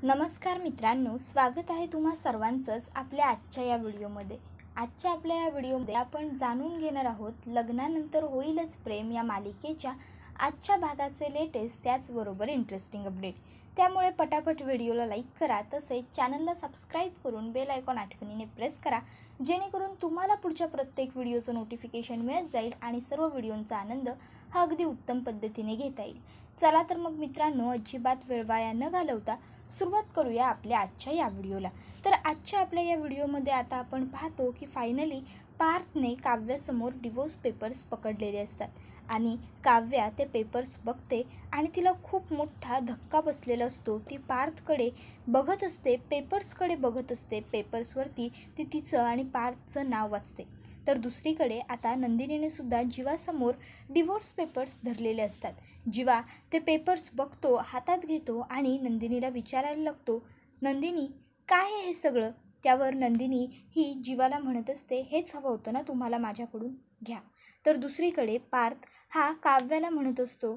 नमस्कार मित्रांनो, स्वागत आहे तुम्हा सर्वांचंच आपल्या आजच्या या व्हिडिओमध्ये. आजच्या आपल्या या व्हिडिओमध्ये आपण जाणून घेणार आहोत लग्नानंतर होईलच प्रेम या मालिकेच्या आजच्या भागाचे लेटेस्ट त्याचबरोबर इंटरेस्टिंग अपडेट. त्यामुळे पटापट व्हिडिओला लाईक करा, तसेच चॅनलला सबस्क्राईब करून बेल आयकॉन आठवणीने प्रेस करा, जेणेकरून तुम्हाला पुढच्या प्रत्येक व्हिडिओचं नोटिफिकेशन मिळत जाईल आणि सर्व व्हिडिओंचा आनंद हा अगदी उत्तम पद्धतीने घेता येईल. चला तर मग मित्रांनो, अजिबात वेळ वाया न घालवता सुरुवात करूया आपल्या आजच्या या व्हिडिओला. तर आजच्या आपल्या या व्हिडिओमध्ये आता आपण पाहतो की फायनली पार्थने काव्यासमोर डिवोर्स पेपर्स पकडलेले असतात आणि काव्या ते पेपर्स बघते आणि तिला खूप मोठा धक्का बसलेला असतो. ती पार्थकडे बघत असते, पेपर्सकडे बघत असते. पेपर्सवरती ती तिचं आणि पार्थचं नाव वाचते. तर दुसरीकडे आता नंदिनीने सुद्धा जीवासमोर डिवोर्स पेपर्स धरलेले असतात. जीवा ते पेपर्स बघतो, हातात घेतो आणि नंदिनीला विचारायला लागतो, नंदिनी काय आहे हे सगळं? त्यावर नंदिनी ही जीवाला म्हणत असते, हेच हवं होतं ना तुम्हाला माझ्याकडून, घ्या. तर दुसरीकडे पार्थ हा काव्याला म्हणत असतो,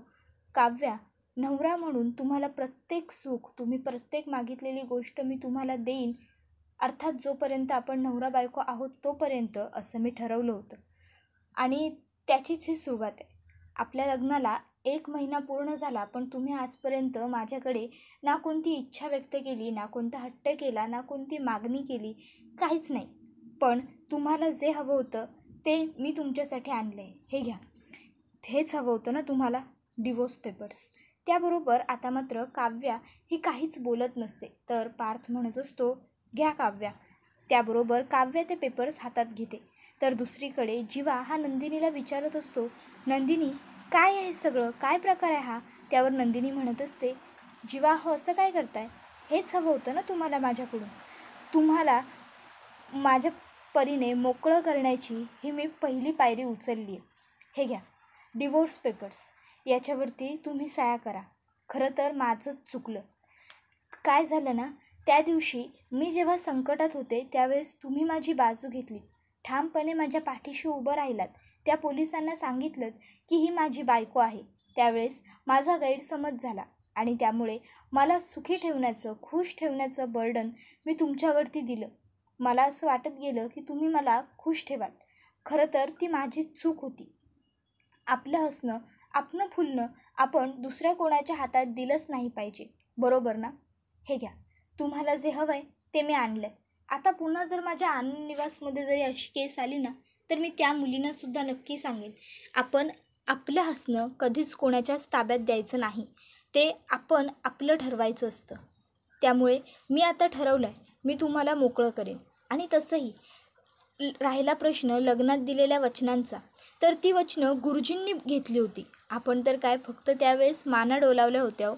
काव्या, नवरा म्हणून तुम्हाला प्रत्येक सुख, तुम्ही प्रत्येक मागितलेली गोष्ट मी तुम्हाला देईन, अर्थात जोपर्यंत आपण नवरा बायको आहोत तोपर्यंत, असं मी ठरवलं होतं. आणि त्याचीच ही सुरुवात आहे. आपल्या लग्नाला 1 महिना पूर्ण झाला, पण तुम्ही आजपर्यंत माझ्याकडे ना कोणती इच्छा व्यक्त केली, ना कोणता हट्ट केला, ना कोणती मागणी केली, काहीच नाही. पण तुम्हाला जे हवं होतं ते मी तुमच्यासाठी आणलं आहे, हे घ्या. हेच हवं होतं ना तुम्हाला, डिवोर्स पेपर्स. त्याबरोबर आता मात्र काव्या ही काहीच बोलत नसते. तर पार्थ म्हणत असतो, घ्या काव्या. त्याबरोबर काव्या ते पेपर्स हातात घेते. तर दुसरीकडे जीवा हा नंदिनीला विचारत असतो, नंदिनी काय आहे सगळं, काय प्रकार आहे हा? त्यावर नंदिनी म्हणत असते, जीवा हो असं काय करताय? हेच हवं होतं ना तुम्हाला माझ्याकडून. तुम्हाला माझ्या परीने मोकळं करण्याची ही मी पहिली पायरी उचलली आहे. हे घ्या डिवोर्स पेपर्स, याच्यावरती तुम्ही सह्या करा. खरं तर माझंच चुकलं. काय झालं ना, त्या दिवशी मी जेव्हा संकटात होते त्यावेळेस तुम्ही माझी बाजू घेतली, ठामपणे माझ्या पाठीशी उभं राहिलात. त्या पोलिसांना सांगितलं की ही माझी बायको आहे. त्यावेळेस माझा गैरसमज झाला आणि त्यामुळे मला सुखी ठेवण्याचं, खुश ठेवण्याचं बर्डन मी तुमच्यावरती दिलं. मला असं वाटत गेलं की तुम्ही मला खुश ठेवाल. खरं तर ती माझी चूक होती. आपलं हसणं, आपलं फुलणं आपण दुसऱ्या कोणाच्या हातात दिलंच नाही पाहिजे, बरोबर ना? हे घ्या, तुम्हाला जे हवं आहे ते मी आणलं आहे. आता पुन्हा जर माझ्या आनंद निवासमध्ये जरी अशी केस आली ना, तर मी त्या मुलींनासुद्धा नक्की सांगेन, आपण आपलं हसणं कधीच कोणाच्याच ताब्यात द्यायचं नाही. ते आपण आपलं ठरवायचं असतं. त्यामुळे मी आता ठरवलं आहे, मी तुम्हाला मोकळं करेन. आणि तसंही राहिला प्रश्न लग्नात दिलेल्या वचनांचा, तर ती वचनं गुरुजींनी घेतली होती. आपण तर काय फक्त त्यावेळेस माना डोलावल्या होत्या हो.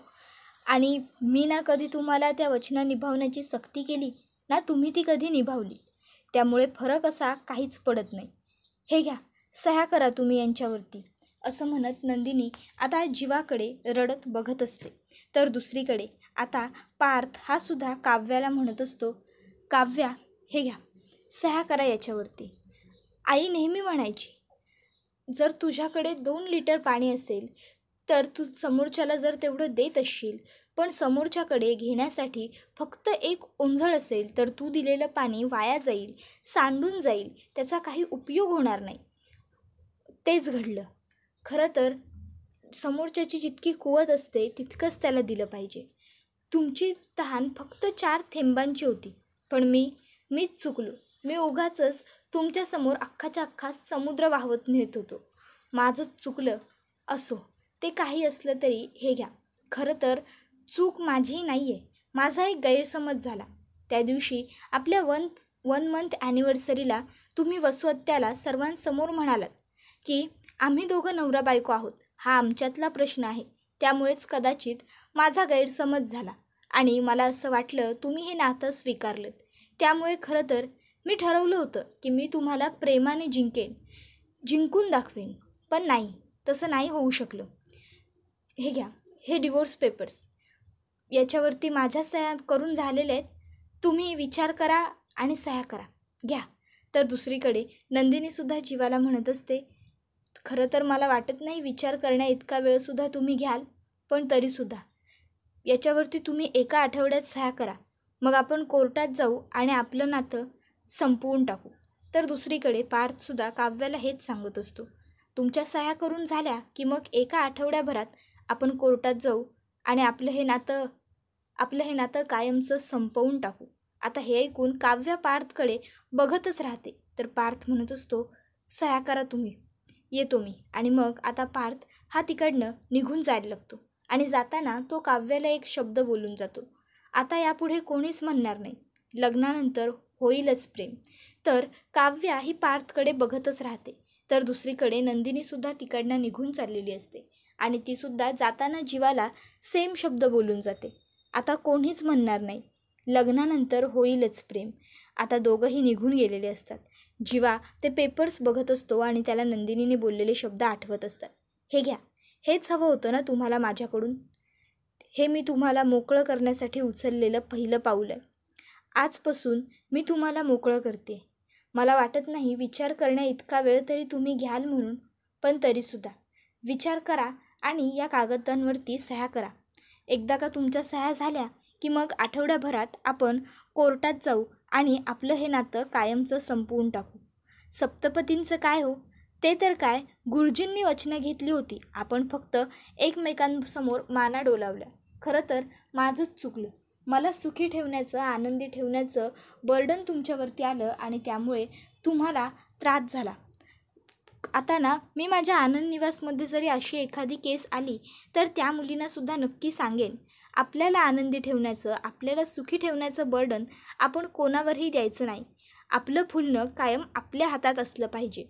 आणि मी ना कधी तुम्हाला त्या वचनं निभावण्याची सक्ती केली ना, तुम्ही ती कधी निभावली. त्यामुळे फरक असा काहीच पडत नाही. हे घ्या, सह्या करा तुम्ही यांच्यावरती. असं म्हणत नंदिनी आता जीवाकडे रडत बघत असते. तर दुसरीकडे आता पार्थ हा सुद्धा काव्याला म्हणत असतो, काव्या हे घ्या, सह्या करा याच्यावरती. आई नेहमी म्हणायची, जर तुझ्याकडे 2 लिटर पाणी असेल तर तू समोरच्याला जर तेवढं देत असशील, पण समोरच्याकडे घेण्यासाठी फक्त 1 ओंजळ असेल तर तू दिलेलं पाणी वाया जाईल, सांडून जाईल, त्याचा काही उपयोग होणार नाही. तेच घडलं. खरं तर समोरच्याची जितकी कुवत असते तितकंच त्याला दिलं पाहिजे. तुमची तहान फक्त 4 थेंबांची होती, पण मीच चुकलो. मी उगाचच तुमच्यासमोर अख्खाच्या अख्खा समुद्र वाहवत नेत होतो. माझंच चुकलं. असो, ते काही असलं तरी हे घ्या. खरं तर चूक माझी नाही आहे, माझा एक गैरसमज झाला. त्या दिवशी आपल्या वन मंथ ॲनिव्हर्सरीला तुम्ही वसुहत्याला सर्वांसमोर म्हणालात की आम्ही दोघं नवरा बायको आहोत, हा आमच्यातला प्रश्न आहे. त्यामुळेच कदाचित माझा गैरसमज झाला आणि मला असं वाटलं तुम्ही हे नातं स्वीकारलं. त्यामुळे खरं तर मी ठरवलं होतं की मी तुम्हाला प्रेमाने जिंकून दाखवेन. पण नाही, तसं नाही होऊ शकलं. हे घ्या, हे डिवोर्स पेपर्स, याच्यावरती माझ्या सह्या करून झालेल्या आहेत. तुम्ही विचार करा आणि सह्या करा, घ्या. तर दुसरीकडे नंदिनीसुद्धा जीवाला म्हणत असते, खरं तर मला वाटत नाही विचार करण्या इतका वेळसुद्धा तुम्ही घ्याल, पण तरीसुद्धा याच्यावरती तुम्ही एका आठवड्यात सह्या करा, मग आपण कोर्टात जाऊ आणि आपलं नातं संपवून टाकू. तर दुसरीकडे पार्थसुद्धा काव्याला हेच सांगत असतो. तुमच्या सह्या करून झाल्या की मग एका आठवड्याभरात आपण कोर्टात जाऊ आणि आपलं हे नातं कायमचं संपवून टाकू. आता हे ऐकून काव्या पार्थकडे बघतच राहते. तर पार्थ म्हणत असतो, सह्या करा तुम्ही, येतो मी. आणि मग आता पार्थ हा तिकडनं निघून जायला लागतो आणि जाताना तो काव्याला एक शब्द बोलून जातो. आता यापुढे कोणीच म्हणणार नाही, लग्नानंतर होईलच प्रेम. तर काव्या ही पार्थकडे बघतच राहते. तर दुसरीकडे नंदिनीसुद्धा तिकडनं निघून चाललेली असते आणि तीसुद्धा जाताना जीवाला सेम शब्द बोलून जाते. आता कोणीच म्हणणार नाही, लग्नानंतर होईलच प्रेम. आता दोघंही निघून गेलेले असतात. जीवा ते पेपर्स बघत असतो आणि त्याला नंदिनीने बोललेले शब्द आठवत असतात. हे घ्या, हेच हवं होतं ना तुम्हाला माझ्याकडून. हे मी तुम्हाला मोकळं करण्यासाठी उचललेलं पहिलं पाऊल आहे. आजपासून मी तुम्हाला मोकळं करते. मला वाटत नाही विचार करण्या इतका वेळ तरी तुम्ही घ्याल म्हणून, पण तरीसुद्धा विचार करा आणि या कागदांवरती सह्या करा. एकदा का तुमच्या सह्या झाल्या की मग आठवड्याभरात आपण कोर्टात जाऊ आणि आपलं हे नातं कायमचं संपवून टाकू. सप्तपदींचं काय हो, ते तर काय गुरुजींनी वचनं घेतली होती, आपण फक्त एकमेकांसमोर माना डोलावल्या. खरं तर माझंच चुकलं. मला सुखी ठेवण्याचं, आनंदी ठेवण्याचं बर्डन तुमच्यावरती आलं आणि त्यामुळे तुम्हाला त्रास झाला. आता ना मी माझ्या आनंद निवासमध्ये जरी अशी एखादी केस आली तर त्या मुलींनासुद्धा नक्की सांगेन, आपल्याला आनंदी ठेवण्याचं, आपल्याला सुखी ठेवण्याचं बर्डन आपण कोणावरही द्यायचं नाही. आपलं फुलणं कायम आपल्या हातात असलं पाहिजे.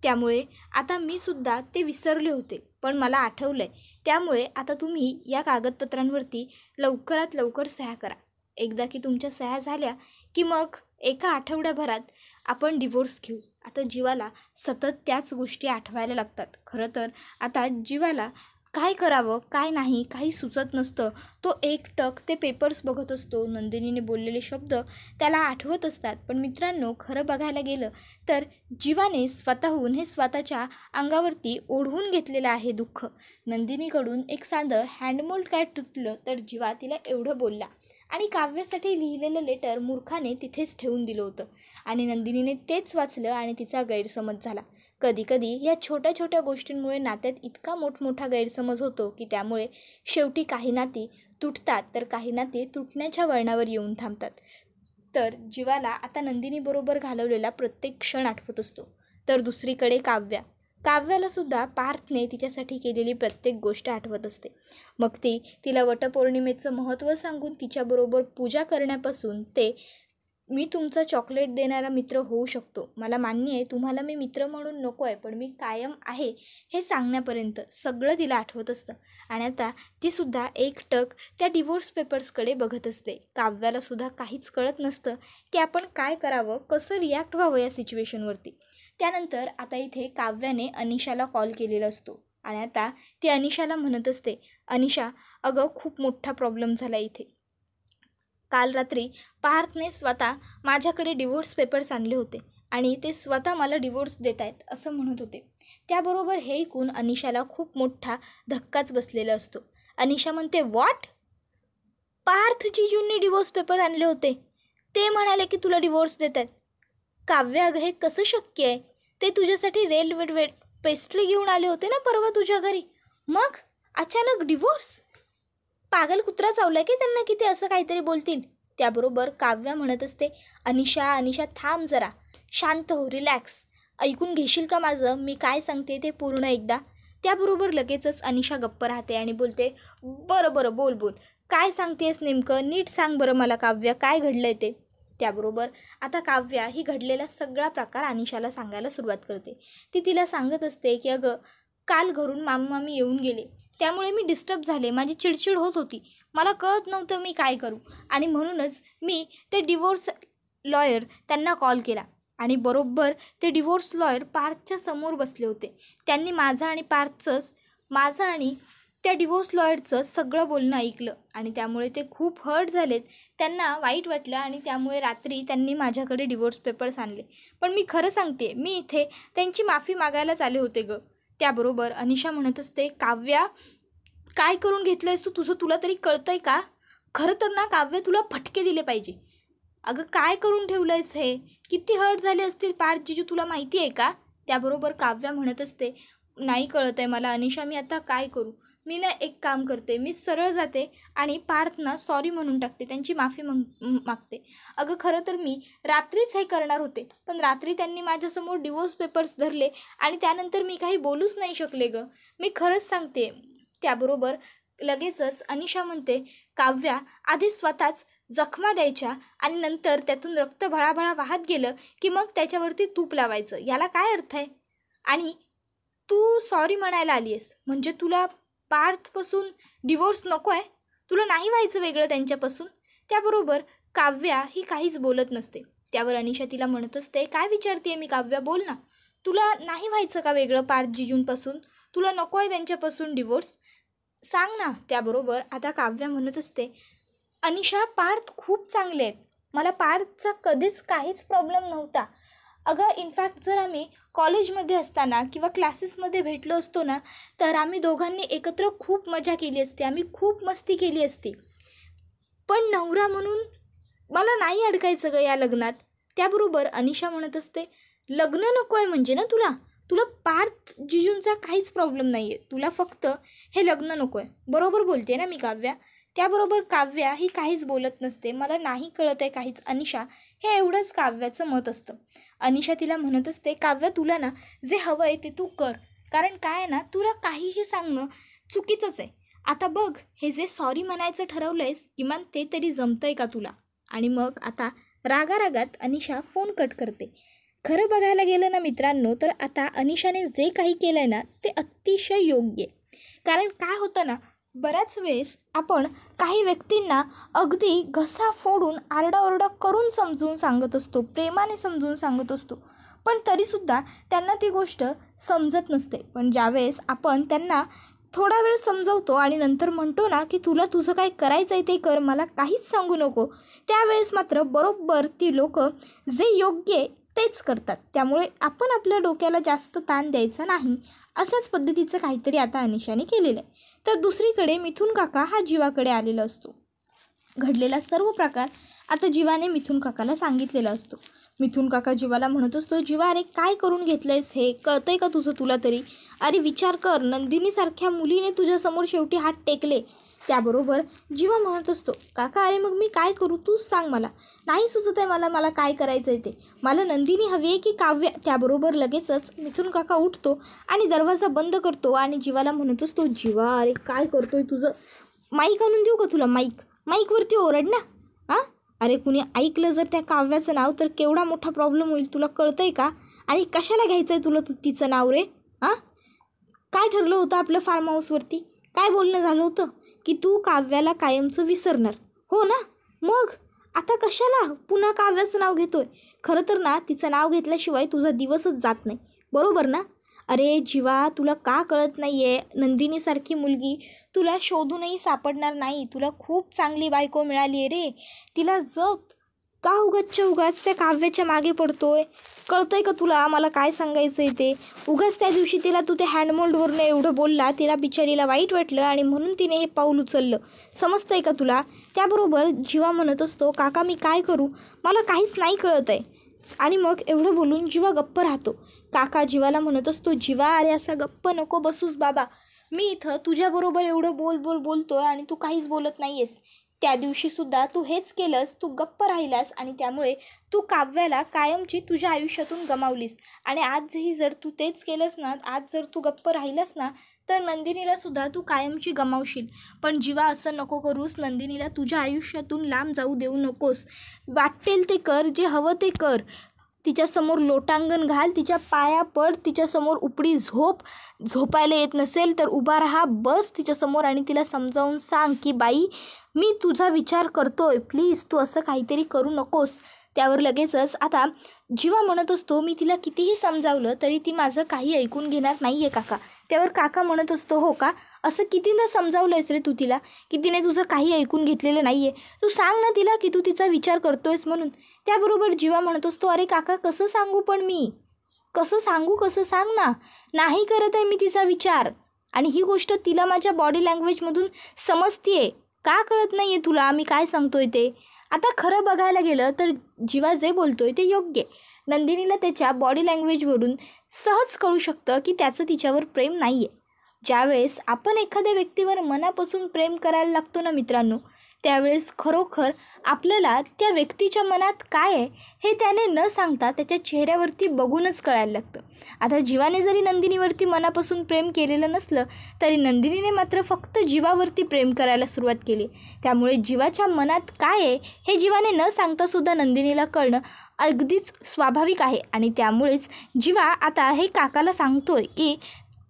त्यामुळे आता मी सुद्धा ते विसरले होते, पण मला आठवलं आहे. त्यामुळे आता तुम्ही या कागदपत्रांवरती लवकरात लवकर सह्या करा. एकदा की तुमच्या सह्या झाल्या की मग एका आठवड्याभरात आपण डिवोर्स घेऊ. आता जीवाला सतत त्याच गोष्टी आठवायला लागतात. खरं तर आता जीवाला काय करावं काय नाही काही सुचत नसतं. तो एकटक ते पेपर्स बघत असतो. नंदिनीने बोललेले शब्द त्याला आठवत असतात. पण मित्रांनो, खरं बघायला गेलं तर जीवाने स्वतःहून हे स्वतःच्या अंगावरती ओढवून घेतलेलं आहे दुःख. नंदिनीकडून एक साधं हँडमोल्ड काय तुटलं तर जीवा तिला एवढं बोलला आणि काव्यासाठी लिहिलेलं लेटर मूर्खाने तिथेच ठेवून दिलं होतं आणि नंदिनीने तेच वाचलं आणि तिचा गैरसमज झाला. कधीकधी या छोट्या छोट्या गोष्टींमुळे नात्यात इतका मोठमोठा गैरसमज होतो की त्यामुळे शेवटी काही नाती तुटतात तर काही नाती तुटण्याच्या वळणावर येऊन थांबतात. तर जीवाला आता नंदिनीबरोबर घालवलेला प्रत्येक क्षण आठवत असतो. तर दुसरीकडे काव्याला सुद्धा पार्थने तिच्यासाठी केलेली प्रत्येक गोष्ट आठवत असते. मग ती तिला वटपौर्णिमेचं महत्त्व सांगून तिच्याबरोबर पूजा करण्यापासून ते मी तुमचा चॉकलेट देणारा मित्र होऊ शकतो, मला मान्य आहे तुम्हाला मी मित्र म्हणून नको आहे पण मी कायम आहे हे सांगण्यापर्यंत सगळं तिला आठवत असतं. आणि आता तीसुद्धा एकटक त्या डिवोर्स पेपर्सकडे बघत असते. काव्यालासुद्धा काहीच कळत नसतं की आपण काय करावं, कसं रिॲक्ट व्हावं या सिच्युएशनवरती. त्यानंतर आता इथे काव्याने अनिशाला कॉल केलेला असतो आणि आता ती अनिशाला म्हणत असते, अनिशा अगं खूप मोठा प्रॉब्लेम झाला इथे. काल रात्री पार्थने स्वतः माझ्याकडे डिवोर्स पेपर्स आणले होते आणि ते स्वतः मला डिवोर्स देत आहेत असं म्हणत होते. त्याबरोबर हे ऐकून अनिशाला खूप मोठा धक्काच बसलेला असतो. अनिशा म्हणते, व्हॉट? पार्थ जीजूंनी डिवोर्स पेपर आणले होते, ते म्हणाले की तुला डिवोर्स देत आहेत. काव्य अगं हे कसं शक्य आहे? ते तुझ्यासाठी वेट पेस्ट्री घेऊन आले होते ना परवा तुझ्या घरी, मग अचानक डिवोर्स? पागल कुत्रा चावलाय की त्यांना की ते असं काहीतरी बोलतील. त्याबरोबर काव्या म्हणत असते, अनिशा थांब जरा, शांत हो, रिलॅक्स, ऐकून घेशील का माझं, मी काय सांगते ते पूर्ण एकदा. त्याबरोबर लगेचच अनिशा गप्प राहते आणि बोलते, बरं बोल, काय सांगतेस नेमकं, नीट सांग बरं मला काव्या, काय घडलंय ते. त्याबरोबर आता काव्या ही घडलेला सगळा प्रकार अनिशाला सांगायला सुरुवात करते. ती तिला सांगत असते की अगं काल घरून मामी येऊन गेले, त्यामुळे मी डिस्टर्ब झाले, माझी चिडचिड होत होती, मला कळत नव्हतं मी काय करू आणि म्हणूनच मी ते डिवोर्स लॉयर त्यांना कॉल केला आणि बरोबर ते डिवोर्स लॉयर पार्थच्या समोर बसले होते. त्यांनी माझं आणि त्या डिवोर्स लॉयरचं सगळं बोलणं ऐकलं आणि त्यामुळे ते खूप हर्ट झालेत, त्यांना वाईट वाटलं आणि त्यामुळे रात्री त्यांनी माझ्याकडे डिवोर्स पेपर्स आणले. पण मी खरं सांगते, मी इथे त्यांची माफी मागायलाच आले होते गं. त्याबरोबर अनिशा म्हणत असते, काय करून घेतलंयस तू? तुला तरी कळतंय का? खरं तर ना काव्य तुला फटके दिले पाहिजे. अगं काय करून ठेवलंयस हे? किती हर्ट झाले असतील पार्थ जिजू, तुला माहिती आहे का? त्याबरोबर काव्या म्हणत असते, नाही कळत आहे मला अनिशा, मी आता काय करू? मी ना एक काम करते, मी सरळ जाते आणि पार्थना सॉरी म्हणून टाकते, त्यांची माफी मागते. अगं खरं तर मी रात्रीच हे करणार होते, पण रात्री त्यांनी माझ्यासमोर डिवोर्स पेपर्स धरले आणि त्यानंतर मी काही बोलूच नाही शकले गं. मी खरंच सांगते. त्याबरोबर लगेचच अनिशा म्हणते, काव्या आधी स्वतःच जखमा द्यायच्या आणि नंतर त्यातून रक्त भळाभळा वाहत गेलं की मग त्याच्यावरती तूप लावायचं, याला काय अर्थ आहे? आणि तू सॉरी म्हणायला आली आहेस म्हणजे तुला पार्थपासून डिवोर्स नको आहे? तुला नाही व्हायचं वेगळं त्यांच्यापासून? त्याबरोबर काव्या ही काहीच बोलत नसते. त्यावर अनिशा तिला म्हणत असते, काय विचारते मी काव्या, बोल ना. तुला नाही व्हायचं का वेगळं पार्थ जिजूंपासून? तुला नको आहे त्यांच्यापासून डिवोर्स? सांग ना. त्याबरोबर आता काव्या म्हणत असते, अनिशा पार्थ खूप चांगले आहेत, मला पार्थचा कधीच काहीच प्रॉब्लेम नव्हता. अगं इनफॅक्ट जर आम्ही कॉलेजमध्ये असताना किंवा क्लासेसमध्ये भेटलो असतो ना, तर आम्ही दोघांनी एकत्र खूप मजा केली असती, आम्ही खूप मस्ती केली असती. पण नवरा म्हणून मला नाही अडकायचं गं या लग्नात. त्याबरोबर अनिशा म्हणत असते, लग्न नको आहे म्हणजे ना तुला पार्थ जिजूंचा काहीच प्रॉब्लेम नाही आहे, तुला फक्त हे लग्न नको आहे. बरोबर बोलते ना मी काव्या? त्याबरोबर काव्या ही काहीच बोलत नसते. मला नाही कळत आहे काहीच अनिशा, हे एवढंच काव्याचं मत असतं. अनिशा तिला म्हणत असते, काव्या तुला ना जे हवं आहे ते तू कर, कारण काय आहे ना, तुला काहीही सांगणं चुकीचंच आहे. आता बघ, हे जे सॉरी म्हणायचं ठरवलं आहेस, किमान ते तरी जमतं आहे का तुला? आणि मग आता रागारागात अनिशा फोन कट करते. खरं बघायला गेलं ना मित्रांनो, तर आता अनिशाने जे काही केलं आहे ना, ते अतिशय योग्य आहे. कारण काय होतं ना, बऱ्याच वेळेस आपण काही व्यक्तींना अगदी घसा फोडून आरडाओरडा करून समजून सांगत असतो, प्रेमाने समजून सांगत असतो, पण तरीसुद्धा त्यांना ती गोष्ट समजत नसते. पण ज्यावेळेस आपण त्यांना थोडा वेळ समजवतो आणि नंतर म्हणतो ना की तुला तुझं काय करायचं आहे ते कर, मला काहीच सांगू नको, त्यावेळेस मात्र बरोबर ती लोक जे योग्य आहे तेच करतात. त्यामुळे आपण आपल्या डोक्याला जास्त ताण द्यायचा नाही. अशाच पद्धतीचं काहीतरी आता अनिशाने केलेलं आहे. तर दुसरीकडे मिथुन काका हा जीवाकडे आलेला असतो. घडलेला सर्व प्रकार आता जीवाने मिथुन काकाला सांगितलेला असतो. मिथुन काका जीवाला म्हणत असतो, जीवा अरे काय करून घेतलंयस हे, कळतंय का तुला तरी? अरे विचार कर, नंदिनीसारख्या मुलीने तुझ्यासमोर शेवटी हात टेकले. त्याबरोबर जीवा म्हणत असतो, काका अरे मग मी काय करू, तूच सांग मला, नाही सुचत आहे मला काय करायचं आहे ते, मला नंदिनी हवी आहे की काव्या? त्याबरोबर लगेचच मिथुन काका उठतो आणि दरवाजा बंद करतो आणि जीवाला म्हणत असतो, जीवा अरे काय करतोय तुझं? माईक आणून देऊ का तुला? माईकवरती ओरड ना. हां अरे कुणी ऐकलं जर त्या काव्याचं नाव तर केवढा मोठा प्रॉब्लेम होईल, तुला कळतंय का? आणि कशाला घ्यायचं आहे तुला तिचं नाव रे? हां काय ठरलं होतं आपलं फार्म हाऊसवरती? काय बोलणं झालं होतं की तू काव्याला कायमचं विसरणार, हो ना? मग आता कशाला पुन्हा काव्याचं नाव घेतोय? खरं तर ना तिचं नाव घेतल्याशिवाय तुझा दिवसच जात नाही, बरोबर ना? अरे जीवा तुला का कळत नाही आहे, नंदिनीसारखी मुलगी तुला शोधूनही सापडणार नाही. तुला खूप चांगली बायको मिळाली आहे रे, तिला जप. का उगाच त्या काव्याच्या मागे पडतोय? कळतंय का तुला मला काय सांगायचं आहे ते? उगाच त्या दिवशी तिला तू ते हँडमोल्डवरून एवढं बोलला, तिला बिचारीला वाईट वाटलं आणि म्हणून तिने हे पाऊल उचललं, समजतंय का तुला? त्याबरोबर जीवा म्हणत असतो, काका मी काय करू, मला काहीच नाही कळत आहे. आणि मग एवढं बोलून जीवा गप्प राहतो. काका जीवाला म्हणत असतो, जीवा अरे असा गप्प नको बसूस बाबा, मी इथं तुझ्याबरोबर एवढं बोलतोय आणि तू काहीच बोलत नाही आहेस. त्या दिवशीसुद्धा तू हेच केलंस, तू गप्प राहिलास आणि त्यामुळे तू काव्याला कायमची तुझ्या आयुष्यातून गमावलीस. आणि आजही जर तू तेच केलंस ना, आज जर तू गप्प राहिलास ना, तर नंदिनीलासुद्धा तू कायमची गमावशील. पण जीवा असं नको करूस, नंदिनीला तुझ्या आयुष्यातून लांब जाऊ देऊ नकोस. वाटेल ते कर, जे हवं ते कर. तिच्यासमोर लोटांगण घाल, तिच्या पाया पड, तिच्यासमोर उपडी झोपायला येत नसेल तर उभा राहा, बस तिच्यासमोर आणि तिला समजावून सांग की बाई मी तुझा विचार करतोय, प्लीज तू असं काहीतरी करू नकोस. त्यावर लगेचच आता जीवा म्हणत असतो, मी तिला कितीही समजावलं तरी ती माझं काही ऐकून घेणार नाही आहे काका. त्यावर काका म्हणत असतो, हो का? असं कितीदा समजावलं आहेस रे तू तिला की तिने तुझं काही ऐकून घेतलेलं नाही आहे? तू सांग ना तिला की तू तिचा विचार करतोयस म्हणून. त्याबरोबर जीवा म्हणत असतो, अरे काका कसं सांगू, पण मी कसं सांगू, कसं सांग ना, नाही करत आहे मी तिचा विचार. आणि ही गोष्ट तिला माझ्या बॉडी लँग्वेजमधून समजते का कळत नाही आहे तुला मी काय सांगतोय ते. आता खरं बघायला गेलं तर जीवा जे बोलतोय ते योग्य आहे. नंदिनीला त्याच्या बॉडी लँग्वेजवरून सहज कळू शकतं की त्याचं तिच्यावर प्रेम नाही आहे. ज्यावेळेस आपण एखाद्या व्यक्तीवर मनापासून प्रेम करायला लागतो ना मित्रांनो, त्यावेळेस खरोखर आपल्याला त्या व्यक्तीच्या मनात काय आहे हे त्याने न सांगता त्याच्या चेहऱ्यावरती बघूनच कळायला लागतं. आता जीवाने जरी नंदिनीवरती मनापासून प्रेम केलेलं नसलं तरी नंदिनीने मात्र फक्त जीवावरती प्रेम करायला सुरुवात केली. त्यामुळे जीवाच्या मनात काय आहे हे जीवाने न सांगतासुद्धा नंदिनीला कळणं अगदीच स्वाभाविक आहे. आणि त्यामुळेच जीवा आता हे काकाला सांगतोय की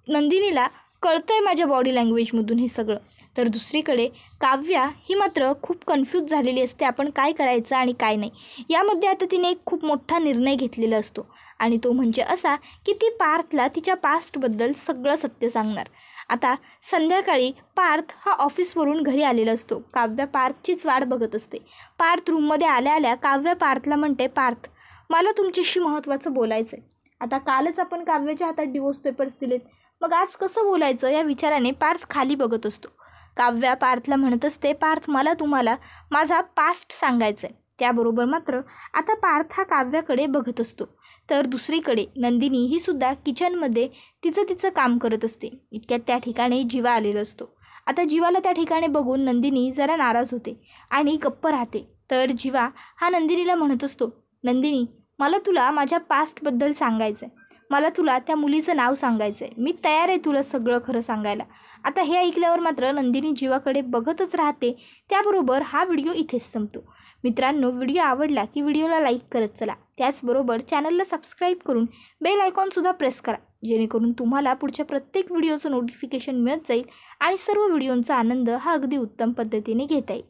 नंदिनीला कळतं आहे माझ्या बॉडी लँग्वेजमधून हे सगळं. तर दुसरीकडे काव्या ही मात्र खूप कन्फ्यूज झालेली असते आपण काय करायचं आणि काय नाही. यामध्ये आता तिने एक खूप मोठा निर्णय घेतलेला असतो आणि तो म्हणजे असा की ती पार्थला तिच्या पास्टबद्दल सगळं सत्य सांगणार. आता संध्याकाळी पार्थ हा ऑफिसवरून घरी आलेला असतो. काव्या पार्थचीच वाट बघत असते. पार्थ रूममध्ये आल्या आल्या काव्या पार्थला म्हणते, पार्थ मला तुमच्याशी महत्त्वाचं बोलायचं आहे. आता कालच आपण काव्याच्या हातात डिवोर्स पेपर्स दिलेत, मग आज कसं बोलायचं या विचाराने पार्थ खाली बघत असतो. काव्या पार्थला म्हणत असते, पार्थ मला तुम्हाला माझा पास्ट सांगायचं आहे. त्याबरोबर मात्र आता पार्थ हा काव्याकडे बघत असतो. तर दुसरीकडे नंदिनी ही सुद्धा किचनमध्ये तिचं काम करत असते. इतक्यात त्या ठिकाणी जीवा आलेला असतो. आता जीवाला त्या ठिकाणी बघून नंदिनी जरा नाराज होते आणि गप्प राहते. तर जीवा हा नंदिनीला म्हणत असतो, नंदिनी मला तुला माझ्या पास्टबद्दल सांगायचं आहे. मला तुला त्या मुलीचं नाव सांगायचं आहे. मी तयार आहे तुला सगळं खरं सांगायला. आता हे ऐकल्यावर मात्र नंदिनी जीवाकडे बघतच राहते. त्याबरोबर हा व्हिडिओ इथेच संपतो. मित्रांनो, व्हिडिओ आवडला की व्हिडिओला लाईक करत चला. त्याचबरोबर चॅनलला सबस्क्राईब करून बेल आयकॉनसुद्धा प्रेस करा, जेणेकरून तुम्हाला पुढच्या प्रत्येक व्हिडिओचं नोटिफिकेशन मिळत जाईल आणि सर्व व्हिडिओंचा आनंद हा अगदी उत्तम पद्धतीने घेता येईल.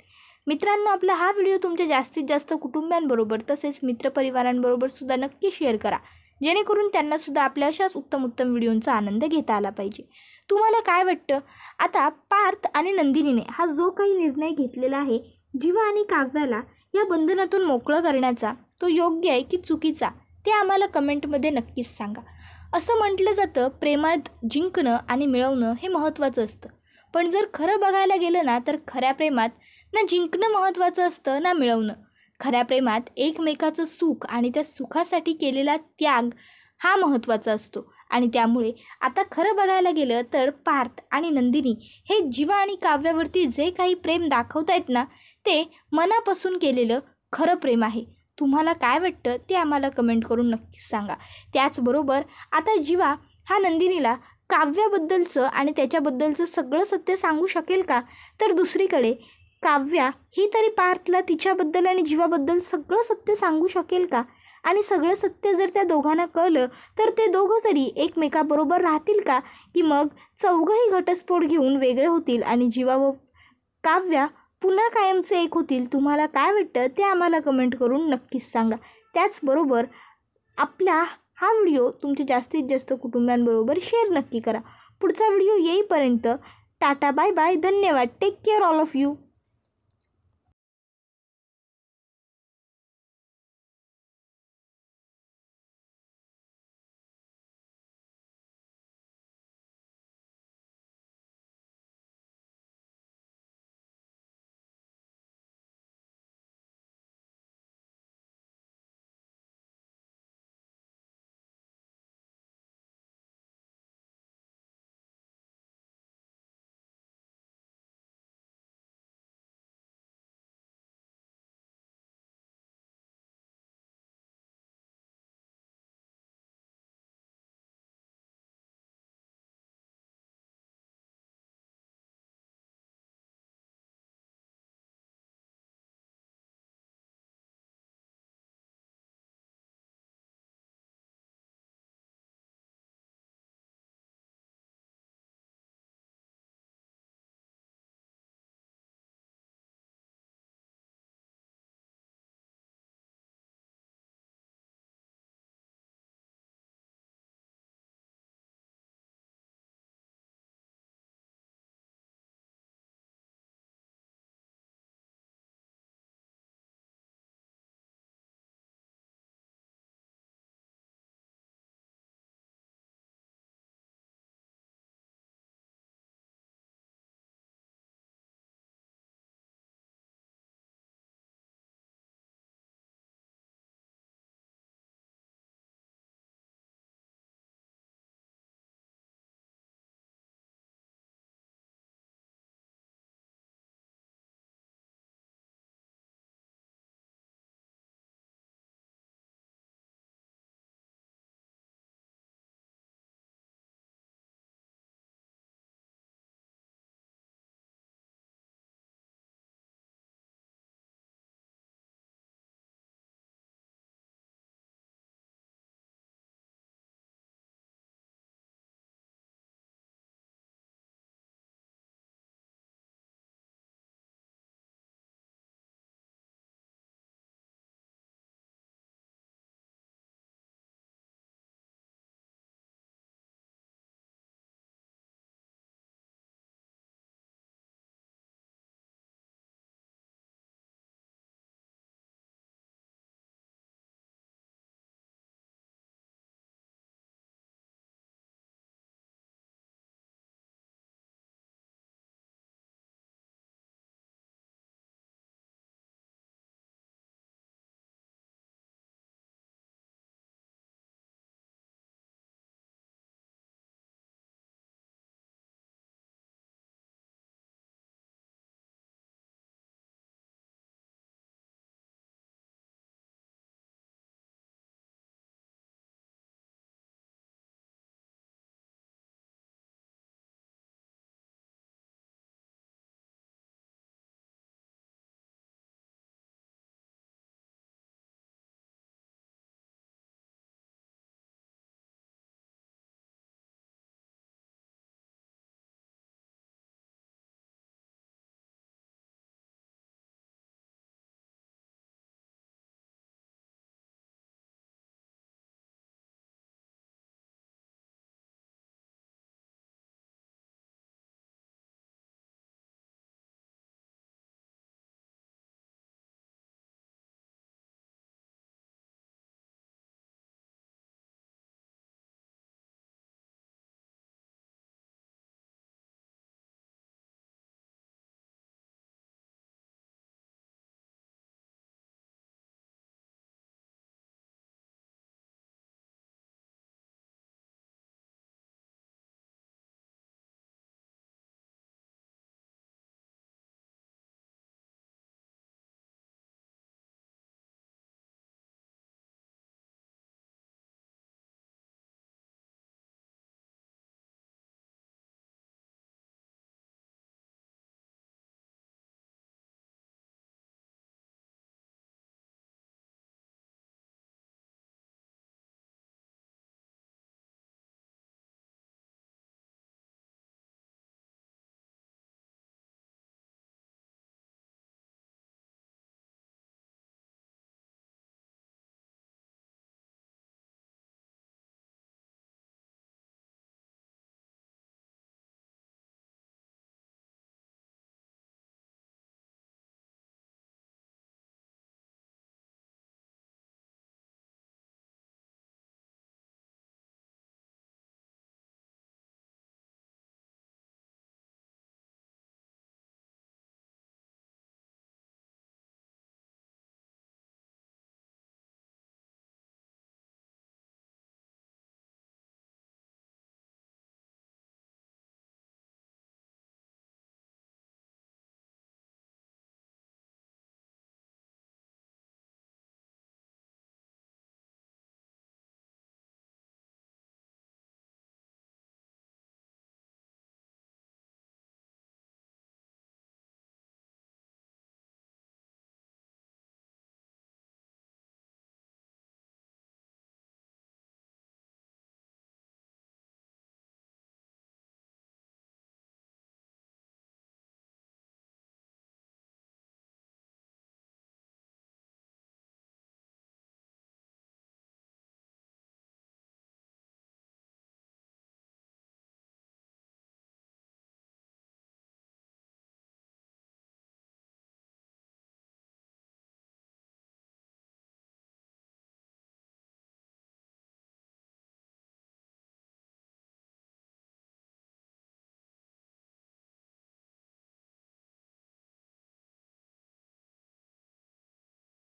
मित्रांनो, आपला हा व्हिडिओ तुमच्या जास्तीत जास्त कुटुंबियांबरोबर तसेच मित्रपरिवारांबरोबर सुद्धा नक्की शेअर करा, जेणेकरून त्यांनासुद्धा आपल्या अशाच उत्तम व्हिडिओंचा आनंद घेता आला पाहिजे. तुम्हाला काय वाटतं? आता पार्थ आणि नंदिनीने हा जो काही निर्णय घेतलेला आहे जीवा आणि काव्याला या बंधनातून मोकळं करण्याचा, तो योग्य आहे की चुकीचा ते आम्हाला कमेंटमध्ये नक्कीच सांगा. असं म्हटलं जातं, प्रेमात जिंकणं आणि मिळवणं हे महत्त्वाचं असतं. पण जर खरं बघायला गेलं ना तर खऱ्या प्रेमात ना जिंकणं महत्त्वाचं असतं ना मिळवणं. खऱ्या प्रेमात एकमेकाचं सुख आणि त्या सुखासाठी केलेला त्याग हा महत्त्वाचा असतो. आणि त्यामुळे आता खरं बघायला गेलं तर पार्थ आणि नंदिनी हे जीवा आणि काव्यावरती जे काही प्रेम दाखवतायत ना ते मनापासून केलेलं खरं प्रेम आहे. तुम्हाला काय वाटतं ते आम्हाला कमेंट करून नक्कीच सांगा. त्याचबरोबर आता जीवा हा नंदिनीला काव्याबद्दलचं आणि त्याच्याबद्दलचं सगळं सत्य सांगू शकेल का? तर दुसरीकडे काव्या ही तरी पार्थला तिच्याबद्दल आणि जीवाबद्दल सगळं सत्य सांगू शकेल का? आणि सगळं सत्य जर त्या दोघांना कळलं तर ते दोघं तरी एकमेकाबरोबर राहतील का? की मग चौघंही घटस्फोट घेऊन वेगळे होतील आणि जीवा व काव्या पुन्हा कायमचे एक होतील? तुम्हाला काय वाटतं ते आम्हाला कमेंट करून नक्कीच सांगा. त्याचबरोबर आपला हा व्हिडिओ तुमच्या जास्तीत जास्त कुटुंबियांबरोबर शेअर नक्की करा. पुढचा व्हिडिओ येईपर्यंत टाटा, बाय बाय, धन्यवाद, take care all of you.